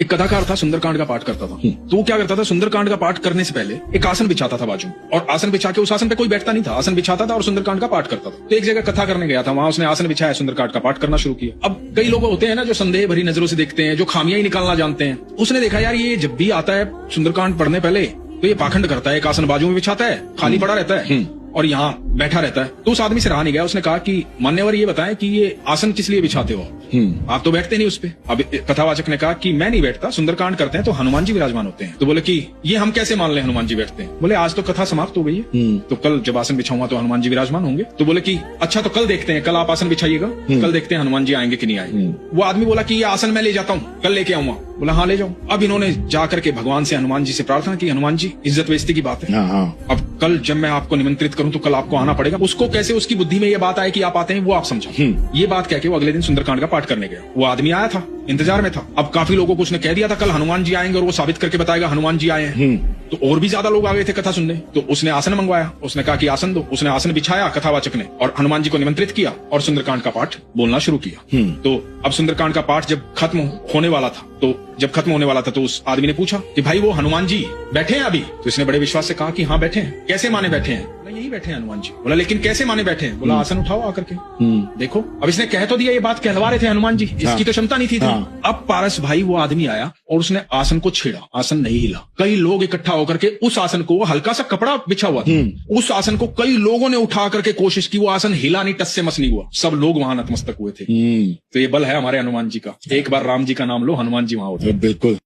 एक कथाकार था, सुंदरकांड का पाठ करता था। तो वो क्या करता था, सुंदरकांड का पाठ करने से पहले एक आसन बिछाता था बाजू, और आसन बिछा के उस आसन पे कोई बैठता नहीं था, आसन बिछाता था और सुंदरकांड का पाठ करता था। तो एक जगह कथा करने गया था, वहां उसने आसन बिछाया, सुंदरकांड का पाठ करना शुरू किया। अब कई लोग होते हैं ना जो संदेह भरी नजरों से देखते हैं, जो खामियां ही निकालना जानते हैं। उसने देखा यार ये जब भी आता है सुंदरकांड पढ़ने पहले तो ये पाखंड करता है, एक आसन बाजू में बिछाता है, खाली पड़ा रहता है और यहाँ बैठा रहता है। तो उस आदमी से रहा नहीं गया, उसने कहा कि मान्यवर ये बताएं कि ये आसन किस लिए बिछाते हो, आप तो बैठते नहीं उस पे। अब कथावाचक ने कहा कि मैं नहीं बैठता, सुंदरकांड करते हैं तो हनुमान जी विराजमान होते हैं। तो बोले कि ये हम कैसे मान लें हनुमान जी बैठते हैं। बोले आज तो कथा समाप्त हो गई है, तो कल जब आसन बिछाऊंगा तो हनुमान जी विराजमान होंगे। तो बोले कि अच्छा तो कल देखते हैं, कल आप आसन बिछाइएगा, कल देखते हैं हनुमान जी आएंगे कि नहीं आएंगे। वो आदमी बोला कि ये आसन मैं ले जाता हूँ, कल लेके आऊंगा। बोला हाँ ले जाओ। अब इन्होंने जाकर के भगवान से, हनुमान जी से प्रार्थना की, हनुमान जी इज्जत बेइज्जती की बात है, अब कल जब मैं आपको निमंत्रित करूं तो कल आपको आना पड़ेगा। उसको कैसे उसकी बुद्धि में ये बात आए कि आप आते हैं वो आप समझो। ये बात कह के वो अगले दिन सुंदरकांड का पाठ करने गया। वो आदमी आया था, इंतजार में था। अब काफी लोगों को उसने कह दिया था कल हनुमान जी आएंगे और वो साबित करके बताएगा हनुमान जी आए हैं। तो और भी ज्यादा लोग आ गए थे कथा सुनने। तो उसने आसन मंगवाया, उसने कहा कि आसन दो। उसने आसन बिछाया कथावाचक ने, और हनुमान जी को निमंत्रित किया और सुंदरकांड का पाठ बोलना शुरू किया। तो अब सुंदरकांड का पाठ जब खत्म होने वाला था, तो उस आदमी ने पूछा कि भाई वो हनुमान जी बैठे हैं अभी। तो इसने बड़े विश्वास से कहा कि हाँ बैठे हैं। कैसे माने बैठे हैं? बोला यही बैठे हैं हनुमान जी। बोला लेकिन कैसे माने बैठे हैं? बोला आसन उठाओ आकर के देखो। अब इसने कह तो दिया, ये बात कहलवा रहे थे हनुमान जी, इसकी तो क्षमता नहीं थी। अब पारस भाई वो आदमी आया और उसने आसन को छेड़ा, आसन नहीं हिला। कई लोग इकट्ठा होकर के उस आसन को, हल्का सा कपड़ा बिछा हुआ था, उस आसन को कई लोगों ने उठा करके कोशिश की, वो आसन हिला नहीं, टस से मस नहीं हुआ। सब लोग वहां नतमस्तक हुए थे। तो ये बल है हमारे हनुमान जी का। एक बार राम जी का नाम लो, हनुमान जी वहां होते। बिल्कुल।